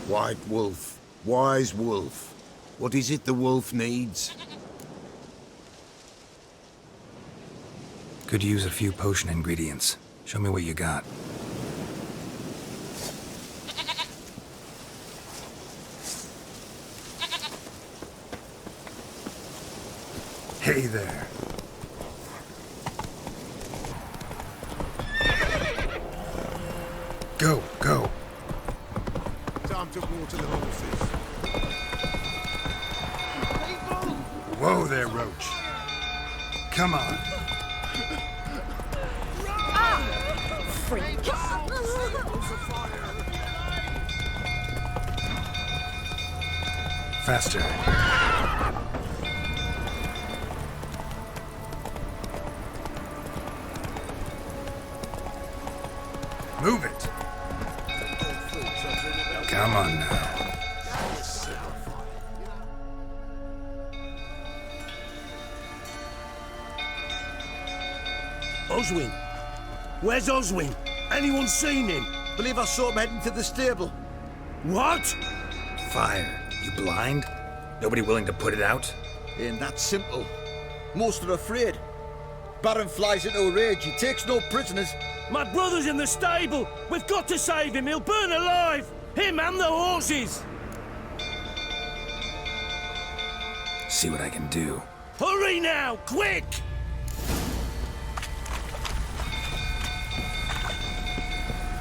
White wolf, wise wolf. What is it the wolf needs? Could use a few potion ingredients. Show me what you got. Hey there. Go, go. Time to water the horses. Whoa there, Roach. Come on. Freak. Faster. Move it. Come on now. Oswin? Where's Oswin? Anyone seen him? Believe I saw him heading to the stable. What? Fire. You blind? Nobody willing to put it out? Ain't that simple. Most are afraid. Baron flies into a rage. He takes no prisoners. My brother's in the stable. We've got to save him. He'll burn alive. Him and the horses. See what I can do. Hurry now, quick!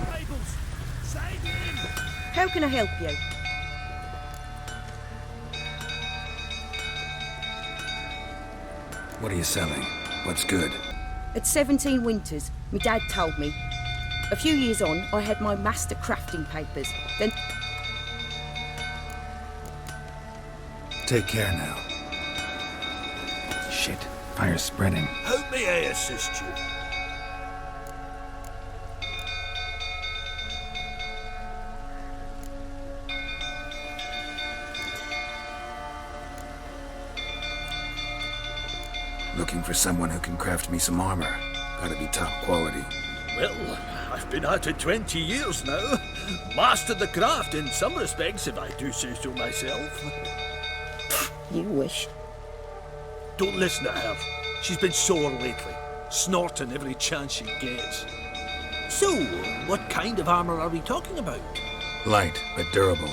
Stables, save him! How can I help you? What are you selling? What's good? At 17 winters, my dad told me. A few years on, I had my master crafting papers. Then... Take care now. Shit. Fire's spreading. How may I assist you? Looking for someone who can craft me some armor. Gotta be top quality. Well, I've been at it 20 years now. Mastered the craft in some respects, if I do say so myself. You wish. Don't listen to her. She's been sore lately, snorting every chance she gets. So, what kind of armor are we talking about? Light, but durable.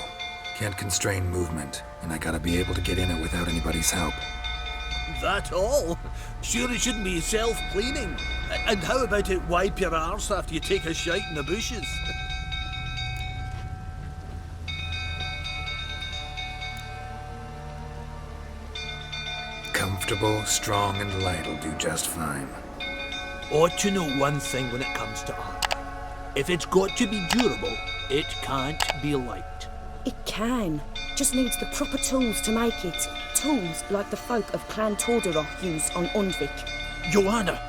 Can't constrain movement, and I gotta be able to get in it without anybody's help. That all? Sure it shouldn't be self-cleaning. And how about it wipe your arse after you take a shite in the bushes? Comfortable, strong, and light will do just fine. Ought to know one thing when it comes to armor. If it's got to be durable, it can't be light. It can. Just needs the proper tools to make it. Tools like the folk of Clan Torderoch use on Undvik. Joanna,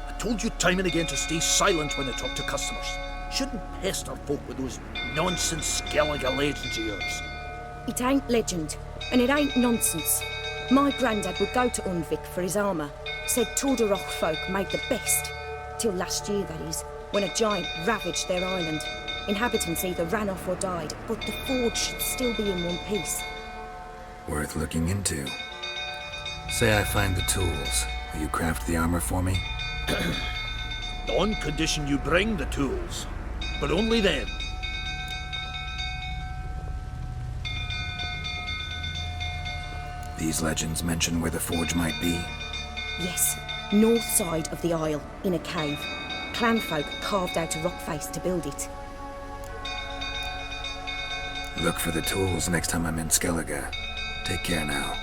I told you time and again to stay silent when I talk to customers. Shouldn't pester folk with those nonsense Skellige legends of yours. It ain't legend, and it ain't nonsense. My granddad would go to Undvik for his armour. Said Torderoch folk made the best. Till last year, that is, when a giant ravaged their island. Inhabitants either ran off or died, but the forge should still be in one piece. Worth looking into. Say I find the tools. Will you craft the armor for me? On condition you bring the tools. But only then. These legends mention where the forge might be. Yes, north side of the isle, in a cave. Clanfolk carved out a rock face to build it. Look for the tools next time I'm in Skellige. Take care now.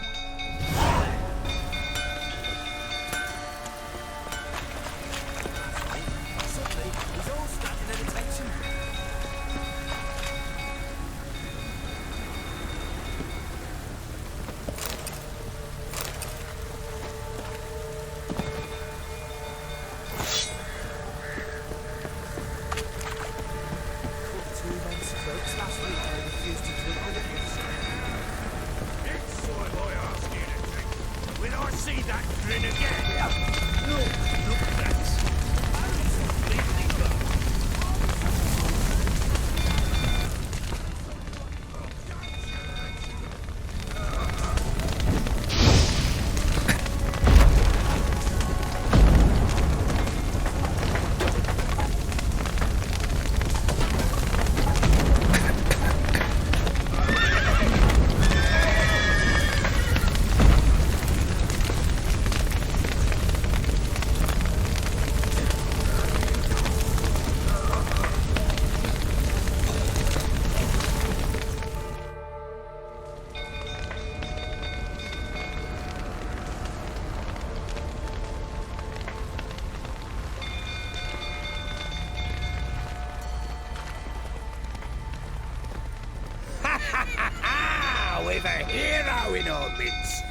We've a hero in our midst.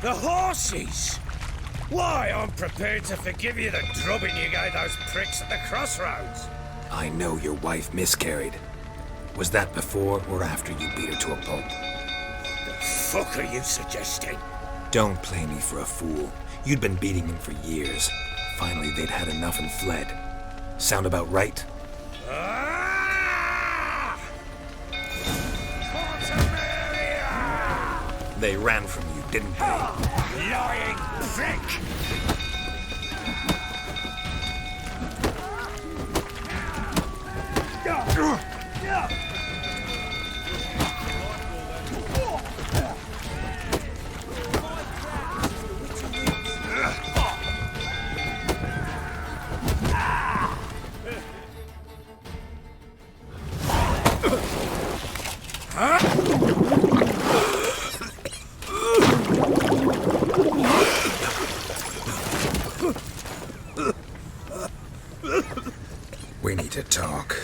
The horses! Why, I'm prepared to forgive you the drubbing you gave those pricks at the crossroads. I know your wife miscarried. Was that before or after you beat her to a pulp? The fuck are you suggesting? Don't play me for a fool. You'd been beating them for years. Finally, they'd had enough and fled. Sound about right? Ah! Quaternary! They ran from you, didn't they? Lying prick! We need to talk.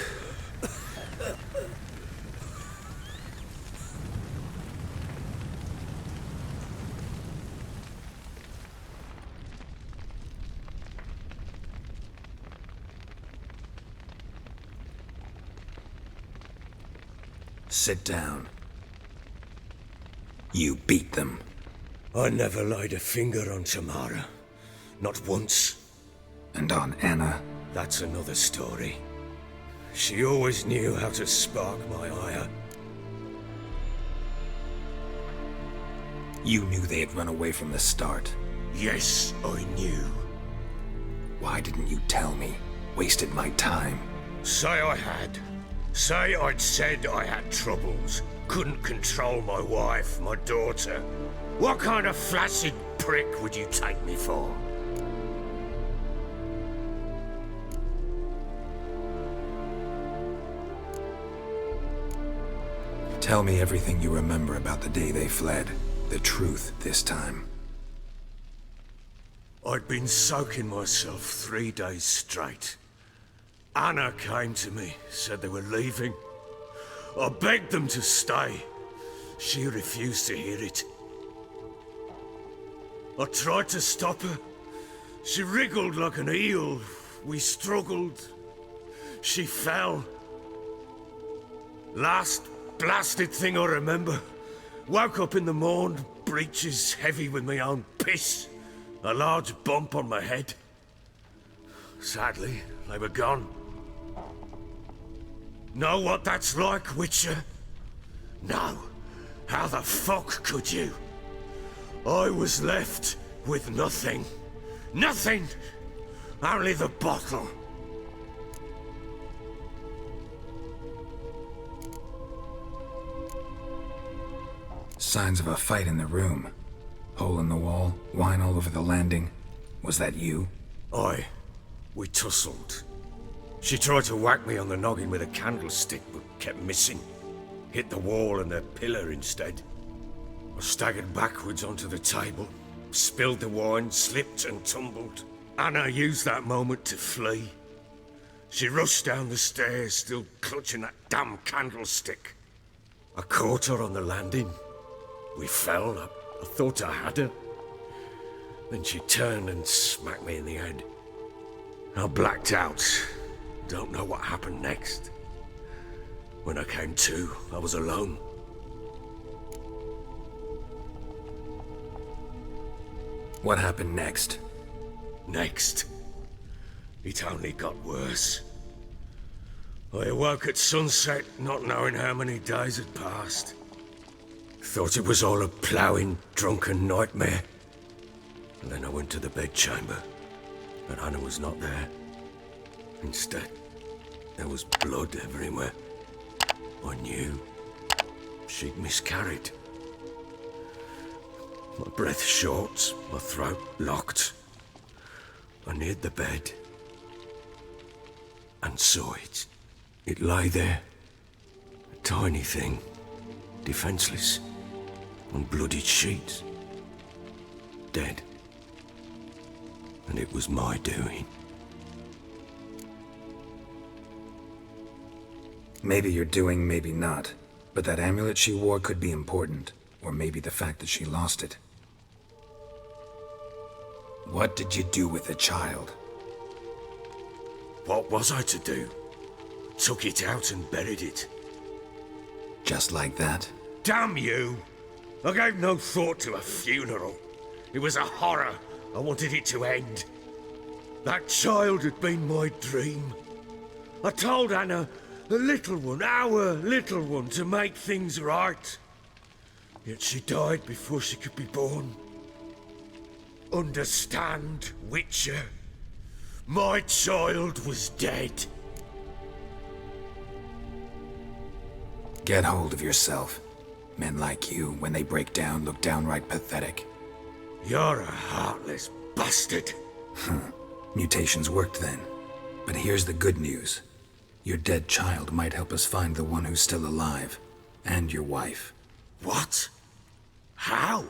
Sit down. You beat them. I never laid a finger on Tamara. Not once. And on Anna. That's another story. She always knew how to spark my ire. You knew they had run away from the start. Yes, I knew. Why didn't you tell me? Wasted my time. Say I had. Say I'd said I had troubles. Couldn't control my wife, my daughter. What kind of flaccid prick would you take me for? Tell me everything you remember about the day they fled. The truth this time. I'd been soaking myself 3 days straight. Anna came to me, said they were leaving. I begged them to stay. She refused to hear it. I tried to stop her. She wriggled like an eel. We struggled. She fell. Last blasted thing I remember. Woke up in the morn, breeches heavy with my own piss. A large bump on my head. Sadly, they were gone. Know what that's like, Witcher? No. How the fuck could you? I was left with nothing. Nothing! Only the bottle. Signs of a fight in the room. Hole in the wall, wine all over the landing. Was that you? Aye. We tussled. She tried to whack me on the noggin with a candlestick, but kept missing. Hit the wall and the pillar instead. I staggered backwards onto the table, spilled the wine, slipped and tumbled. Anna used that moment to flee. She rushed down the stairs, still clutching that damn candlestick. I caught her on the landing. We fell. I thought I had her. Then she turned and smacked me in the head. I blacked out. Don't know what happened next. When I came to, I was alone. What happened next? Next, it only got worse. I awoke at sunset, not knowing how many days had passed. Thought it was all a ploughing, drunken nightmare. And then I went to the bedchamber, but Anna was not there. Instead, there was blood everywhere. I knew she'd miscarried. My breath short, my throat locked. I neared the bed and saw it. It lay there, a tiny thing, defenseless, on bloodied sheets, dead. And it was my doing. Maybe you're doing, maybe not. But that amulet she wore could be important, or maybe the fact that she lost it. What did you do with the child? What was I to do? Took it out and buried it. Just like that? Damn you! I gave no thought to a funeral. It was a horror. I wanted it to end. That child had been my dream. I told Anna, the little one, our little one, to make things right. Yet she died before she could be born. Understand, Witcher? My child was dead. Get hold of yourself. Men like you, when they break down, look downright pathetic. You're a heartless bastard. Mutations worked then. But here's the good news. Your dead child might help us find the one who's still alive. And your wife. What? How?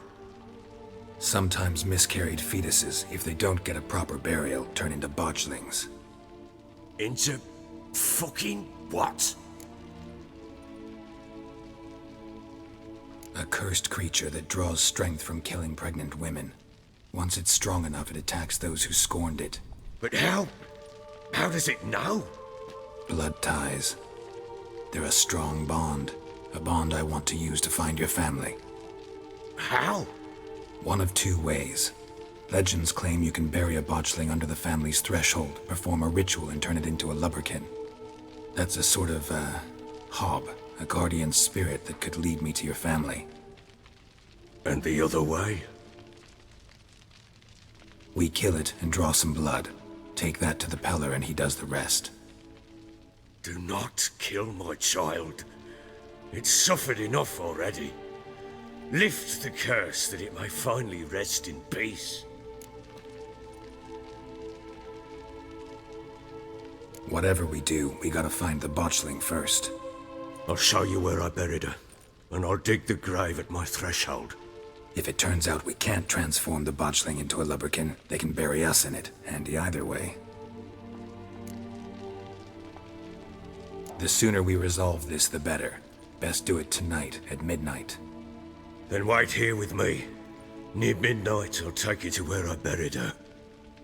Sometimes miscarried fetuses, if they don't get a proper burial, turn into botchlings. Into fucking what? A cursed creature that draws strength from killing pregnant women. Once it's strong enough, it attacks those who scorned it. But how? How does it know? Blood ties. They're a strong bond. A bond I want to use to find your family. How? One of two ways. Legends claim you can bury a botchling under the family's threshold, perform a ritual, and turn it into a lubberkin. That's a sort of, hob, a guardian spirit that could lead me to your family. And the other way? We kill it and draw some blood. Take that to the Peller and he does the rest. Do not kill my child. It's suffered enough already. Lift the curse that it may finally rest in peace. Whatever we do, we gotta find the botchling first. I'll show you where I buried her, and I'll dig the grave at my threshold. If it turns out we can't transform the botchling into a lubberkin, they can bury us in it, handy either way. The sooner we resolve this, the better. Best do it tonight, at midnight. Then wait here with me. Near midnight, I'll take you to where I buried her.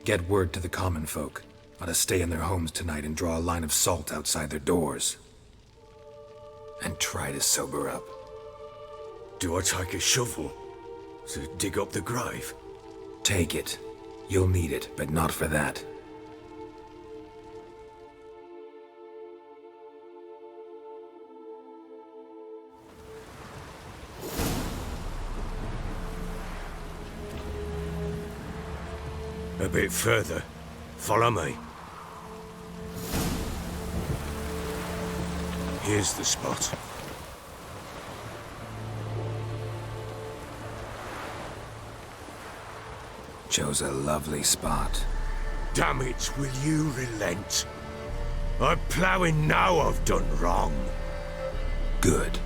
Get word to the common folk. Ought to stay in their homes tonight and draw a line of salt outside their doors. And try to sober up. Do I take a shovel to dig up the grave? Take it. You'll need it, but not for that. A bit further. Follow me. Here's the spot. Chose a lovely spot. Damn it, will you relent? I'm ploughing now I've done wrong. Good.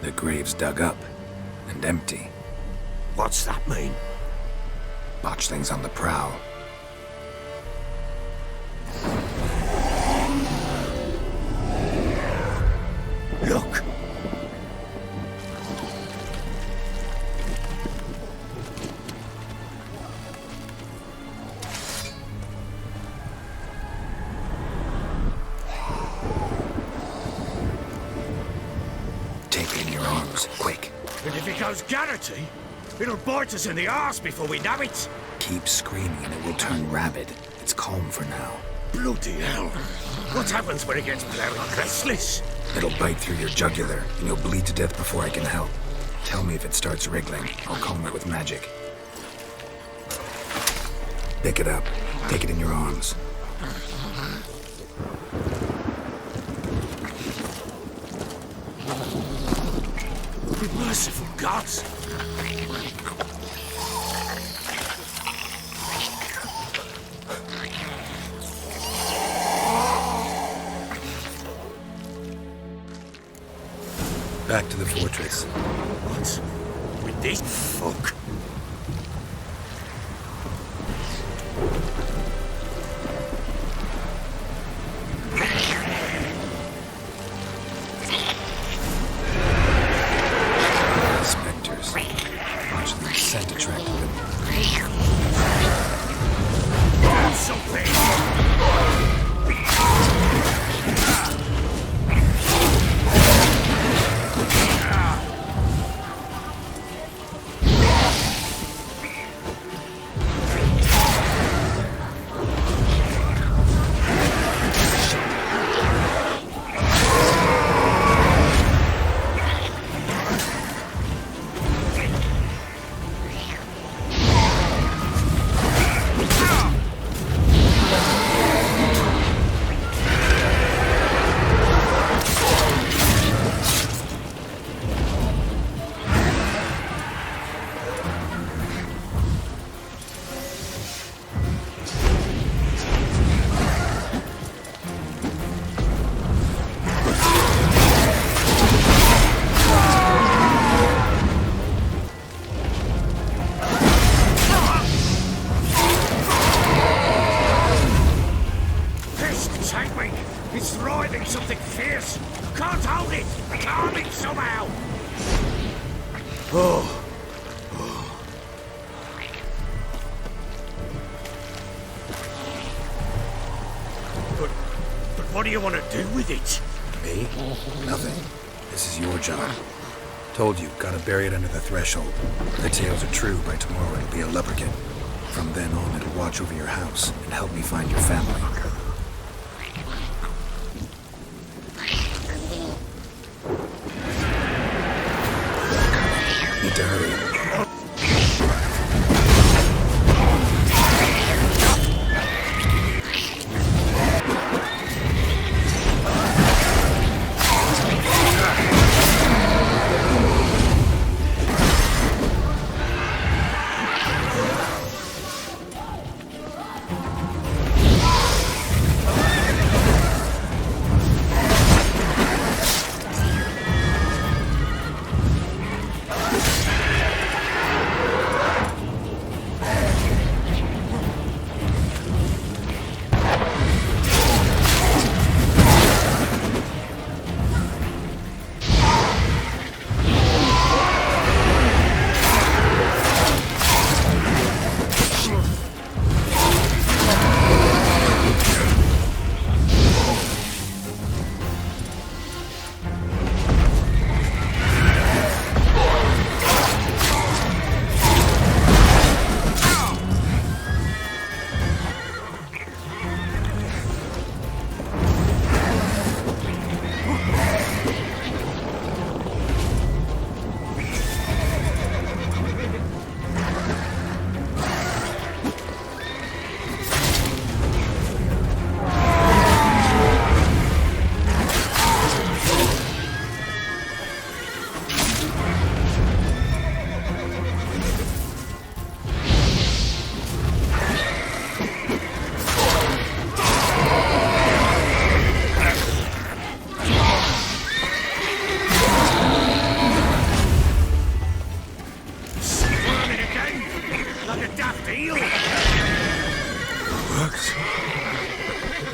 The grave's dug up and empty. What's that mean? Botchling's on the prowl. Look! Take it in your arms, quick. And if it goes Garrity, it'll bite us in the arse before we know it. Keep screaming and it will turn rabid. It's calm for now. Bloody hell. What happens when it gets bloody restless? It'll bite through your jugular and you'll bleed to death before I can help. Tell me if it starts wriggling. I'll calm it with magic. Pick it up. Take it in your arms. Merciful gods! Back to the fortress. What? With this fuck? somehow! Oh. But what do you want to do with it? Me? Nothing. This is your job. Told you, gotta bury it under the threshold. If the tales are true, by tomorrow it'll be a lubberkin. From then on, it'll watch over your house and help me find your family. Need to hurry.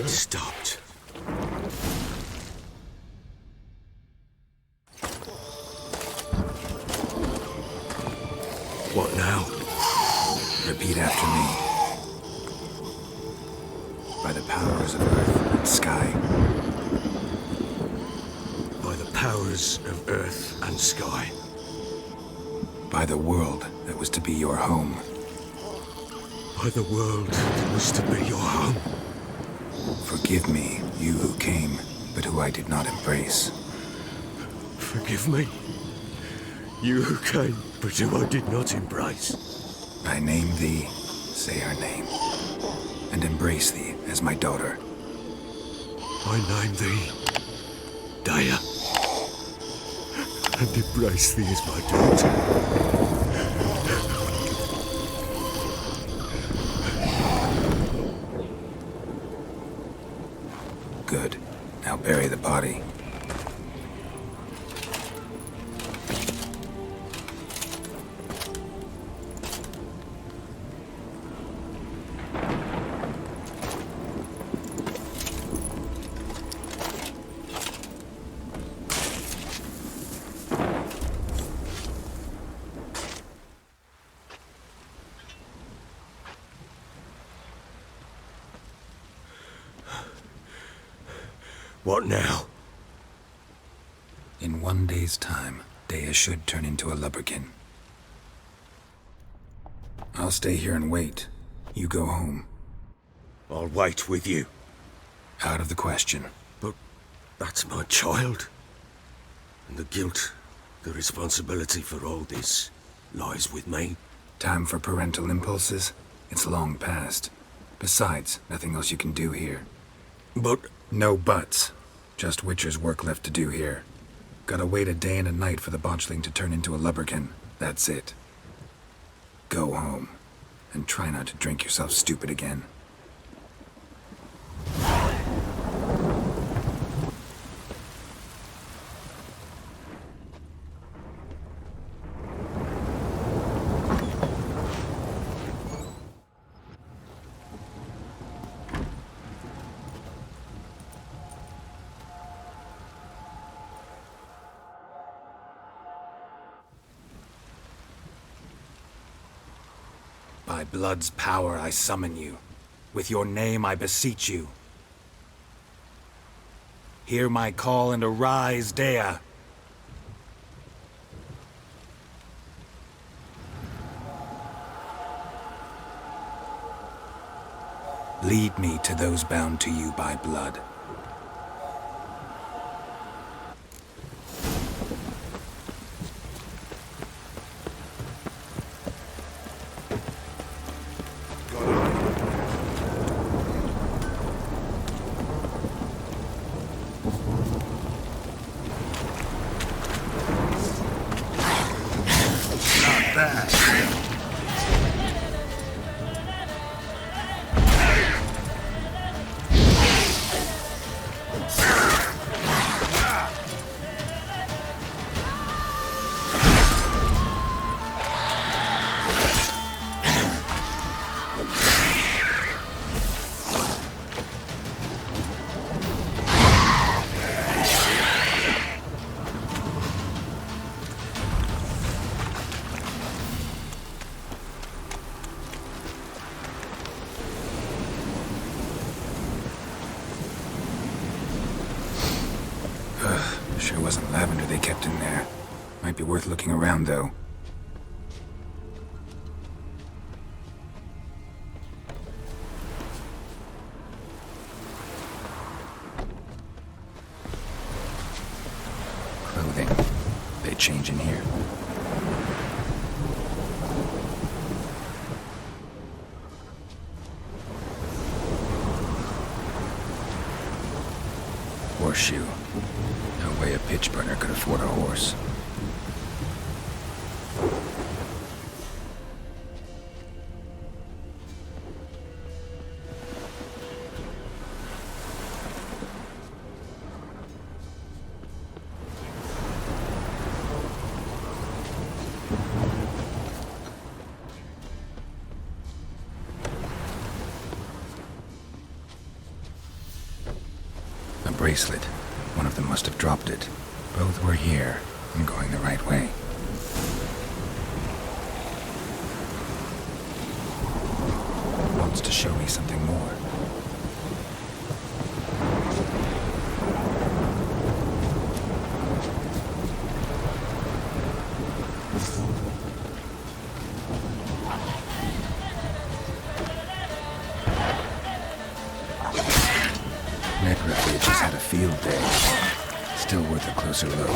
Stopped. What now? Repeat after me. By the powers of earth and sky. By the powers of earth and sky. By the world that was to be your home. By the world that was to be your home. Forgive me, you who came, but who I did not embrace. Forgive me. You who came, but who I did not embrace. I name thee, say her name, and embrace thee as my daughter. I name thee, Daya, and embrace thee as my daughter. Good. Now bury the body. What now? In 1 day's time, Daya should turn into a lubberkin. I'll stay here and wait. You go home. I'll wait with you. Out of the question. But that's my child. And the guilt, the responsibility for all this lies with me. Time for parental impulses? It's long past. Besides, nothing else you can do here. But No buts. Just Witcher's work left to do here. Gotta wait a day and a night for the botchling to turn into a lubberkin. That's it. Go home. And try not to drink yourself stupid again. By blood's power I summon you. With your name I beseech you. Hear my call and arise, Dea. Lead me to those bound to you by blood. Sure wasn't lavender they kept in there. Might be worth looking around, though. Clothing. They change in here. Horseshoe. No way a pitch burner could afford a horse. A bracelet. One of them must have dropped it. Both were here. I'm going the right way. Wants to show me something more. Necrophages just had a field day. Still worth a closer look.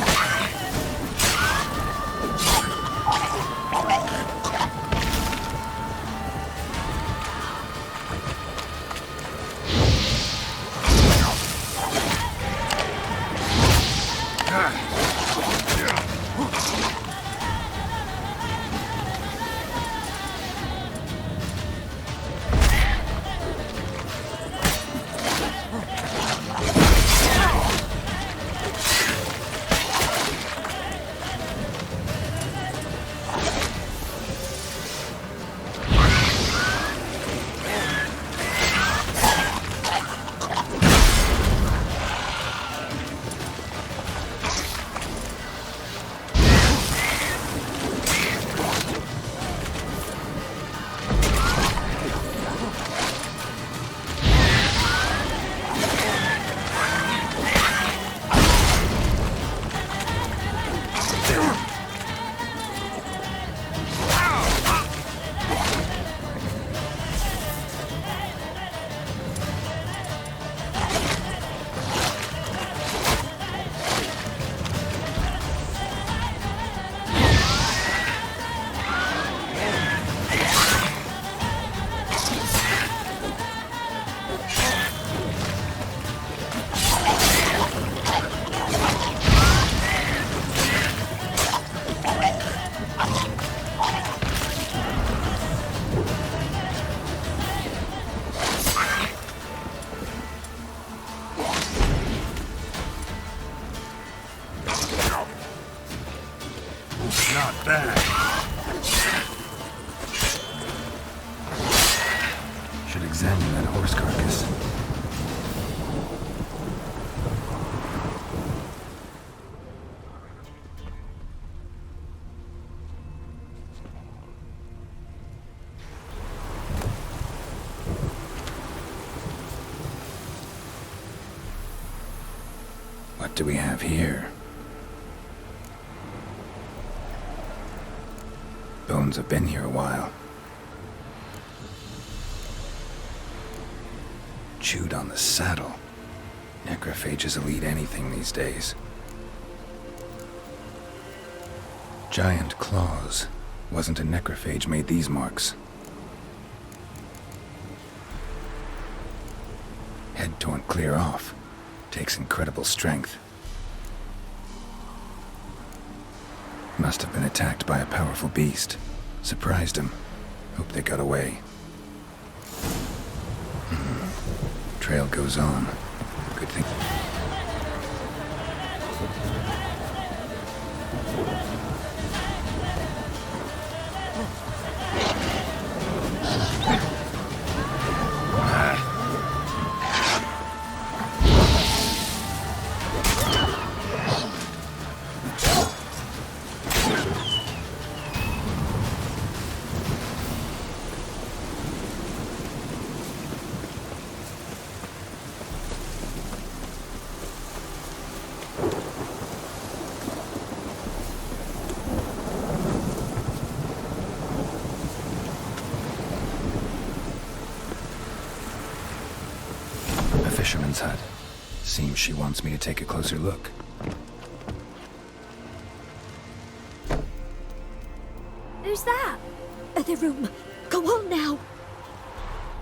Not bad. Should examine that horse carcass. What do we have here? Bones have been here a while. Chewed on the saddle. Necrophages will eat anything these days. Giant claws. Wasn't a necrophage made these marks. Head torn clear off. Takes incredible strength. Must have been attacked by a powerful beast. Surprised him. Hope they got away. Trail goes on. Good thing. Fisherman's hut. Seems she wants me to take a closer look. Who's that? The room. Go on now.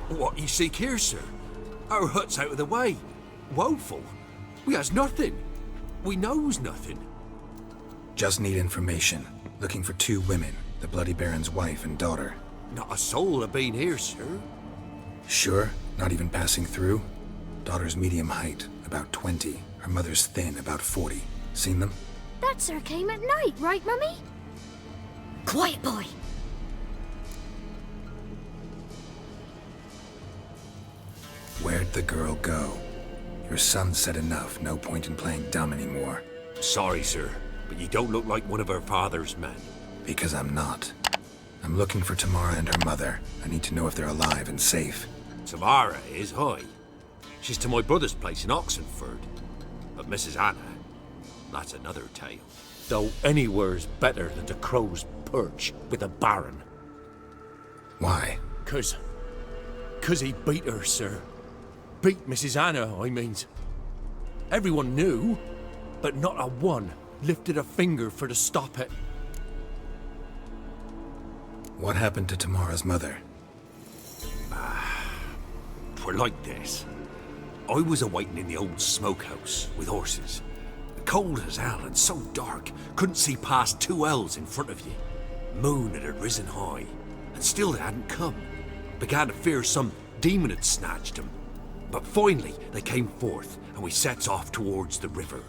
What you seek here, sir? Our hut's out of the way. Woeful. We has nothing. We knows nothing. Just need information. Looking for 2 women. The Bloody Baron's wife and daughter. Not a soul have been here, sir. Sure? Not even passing through? Daughter's medium height, about 20. Her mother's thin, about 40. Seen them? That sir came at night, right, Mummy? Quiet, boy. Where'd the girl go? Your son said enough. No point in playing dumb anymore. Sorry, sir, but you don't look like one of her father's men. Because I'm not. I'm looking for Tamara and her mother. I need to know if they're alive and safe. Tamara is high. She's to my brother's place in Oxenford. But Mrs. Anna, that's another tale. Though anywhere's better than the Crow's Perch with a baron. Why? 'Cause he beat her, sir. Beat Mrs. Anna, I means. Everyone knew, but not a one lifted a finger for to stop it. What happened to Tamara's mother? Twere like this. I was awaiting in the old smokehouse with horses. Cold as hell and so dark, couldn't see past 2 ells in front of you. Moon had risen high, and still they hadn't come. Began to fear some demon had snatched them. But finally they came forth, and we sets off towards the river.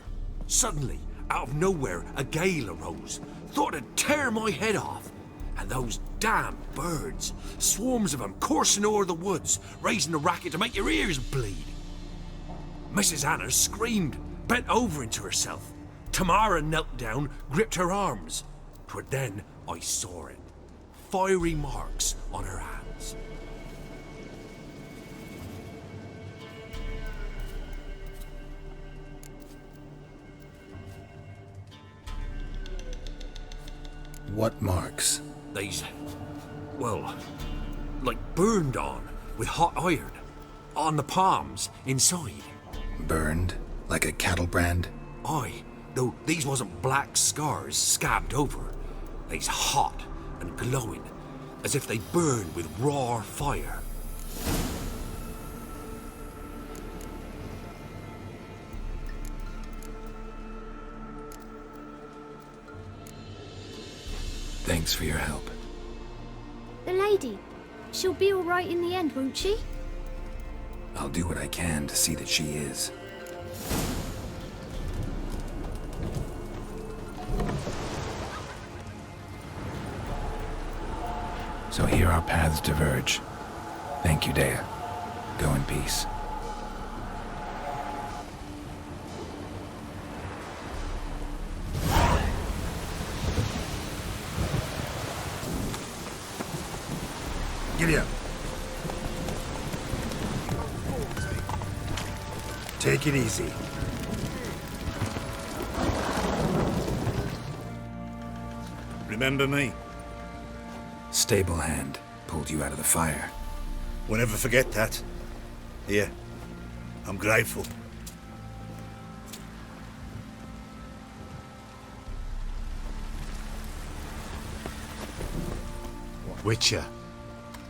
Suddenly, out of nowhere, a gale arose. Thought it'd tear my head off. And those damn birds, swarms of them coursing o'er the woods, raising a racket to make your ears bleed. Mrs. Anna screamed, bent over into herself. Tamara knelt down, gripped her arms. 'Twere then I saw it. Fiery marks on her hands. What marks? They's, well, like burned on with hot iron. On the palms, inside. Burned? Like a cattle brand? Aye, though these wasn't black scars scabbed over. They's hot and glowing, as if they burned with raw fire. Thanks for your help. The lady. She'll be all right in the end, won't she? I'll do what I can to see that she is. So here our paths diverge. Thank you, Dea. Go in peace. Giddy up. Take it easy. Remember me? Stable hand pulled you out of the fire. We'll never forget that. Here. I'm grateful. Witcher,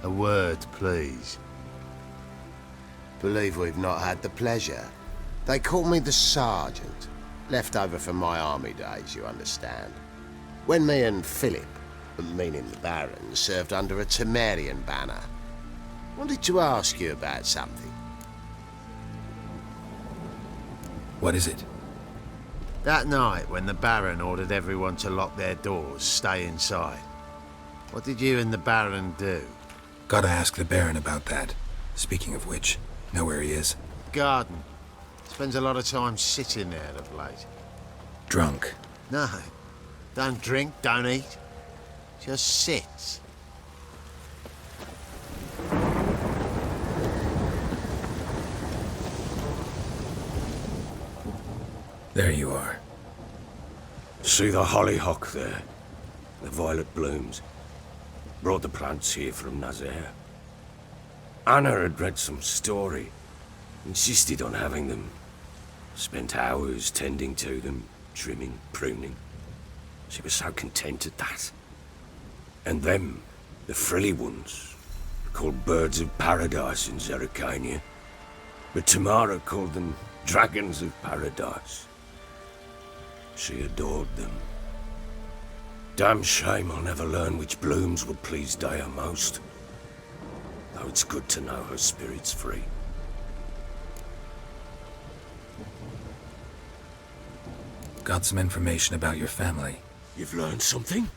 a word, please. Believe we've not had the pleasure. They call me the Sergeant. Left over from my army days, you understand. When me and Philip, meaning the Baron, served under a Temerian banner. Wanted to ask you about something. What is it? That night, when the Baron ordered everyone to lock their doors, stay inside. What did you and the Baron do? Gotta ask the Baron about that. Speaking of which, know where he is? Garden. Spends a lot of time sitting there of late. Drunk. No. Don't drink, don't eat. Just sits. There you are. See the hollyhock there? The violet blooms. Brought the plants here from Nazaire. Anna had read some story. Insisted on having them. Spent hours tending to them, trimming, pruning. She was so content at that. And them, the frilly ones, called birds of paradise in Zerrikania. But Tamara called them dragons of paradise. She adored them. Damn shame I'll never learn which blooms would please Dea most. Though it's good to know her spirit's free. Got some information about your family. You've learned something?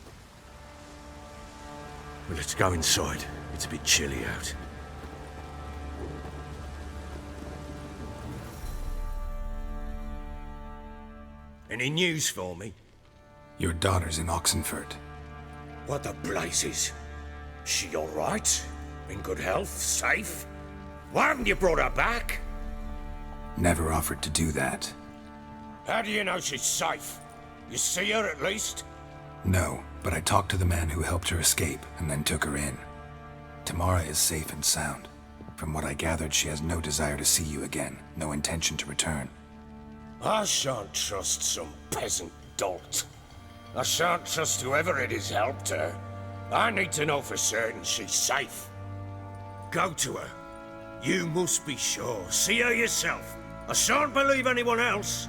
Well, let's go inside. It's a bit chilly out. Any news for me? Your daughter's in Oxenfurt. What the blazes? She all right? In good health? Safe? Why haven't you brought her back? Never offered to do that. How do you know she's safe? You see her at least? No, but I talked to the man who helped her escape and then took her in. Tamara is safe and sound. From what I gathered, she has no desire to see you again, no intention to return. I shan't trust some peasant dolt. I shan't trust whoever it is helped her. I need to know for certain she's safe. Go to her. You must be sure. See her yourself. I shan't believe anyone else.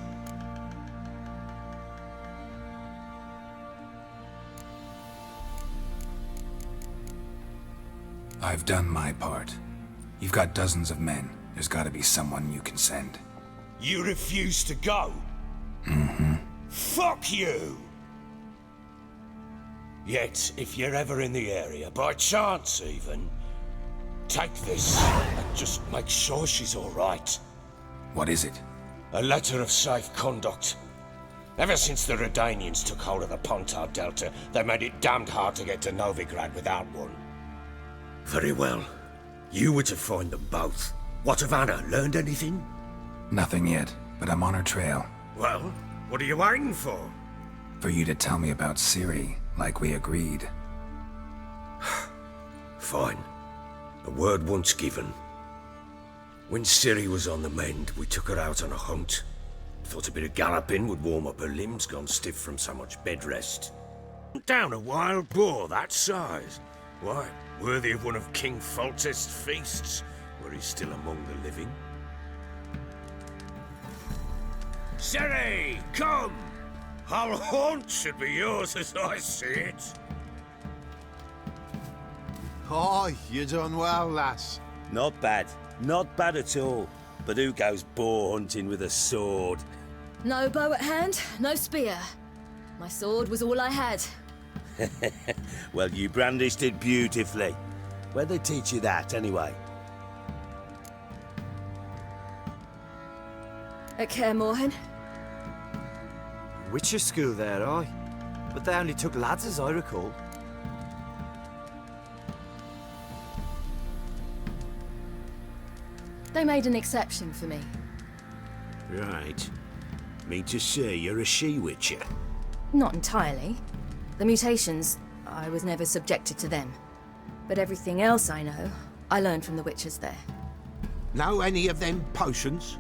I've done my part. You've got dozens of men. There's gotta be someone you can send. You refuse to go? Mm-hmm. Fuck you! Yet, if you're ever in the area, by chance even, take this and just make sure she's all right. What is it? A letter of safe conduct. Ever since the REDanians took hold of the Pontar Delta, they made it damned hard to get to Novigrad without one. Very well. You were to find them both. What of Anna? Learned anything? Nothing yet, but I'm on her trail. Well, what are you waiting for? For you to tell me about Ciri, like we agreed. Fine. A word once given. When Ciri was on the mend, we took her out on a hunt. Thought a bit of galloping would warm up her limbs, gone stiff from so much bed rest. Down a wild boar that size. Why, worthy of one of King Foltest's feasts, where he's still among the living. Ciri, come! Our haunt should be yours as I see it. Oh, you done well, lass. Not bad. Not bad at all. But who goes boar hunting with a sword? No bow at hand, no spear. My sword was all I had. Well, you brandished it beautifully. Where'd they teach you that, anyway? At Kaer Morhen. Witcher school there, aye. But they only took lads, as I recall. They made an exception for me. Right. Mean to say you're a she-witcher? Not entirely. The mutations, I was never subjected to them. But everything else I know, I learned from the witches there. Know any of them potions?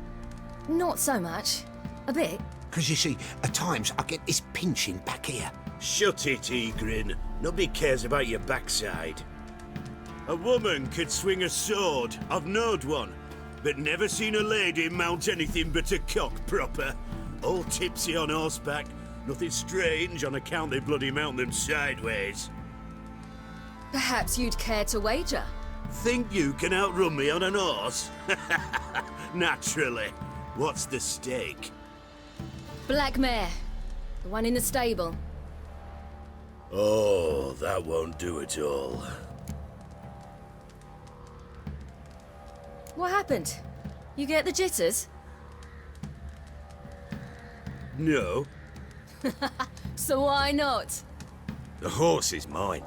Not so much. A bit. Because you see, at times I get this pinching back here. Shut it, Egrin. Nobody cares about your backside. A woman could swing a sword. I've knowed one. But never seen a lady mount anything but a cock proper. All tipsy on horseback. Nothing strange on account they bloody mount them sideways. Perhaps you'd care to wager? Think you can outrun me on an horse? Naturally. What's the stake? Black mare. The one in the stable. Oh, that won't do it all. What happened? You get the jitters? No. So why not? The horse is mine.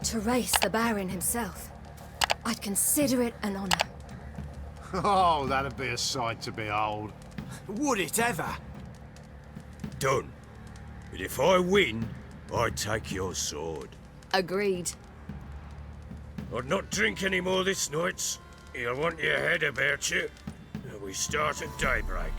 To race the Baron himself. I'd consider it an honor. Oh, that'd be a sight to behold. Would it ever? Done. But if I win, I take your sword. Agreed. I'd not drink any more this night. You'll want your head about you. We start at daybreak.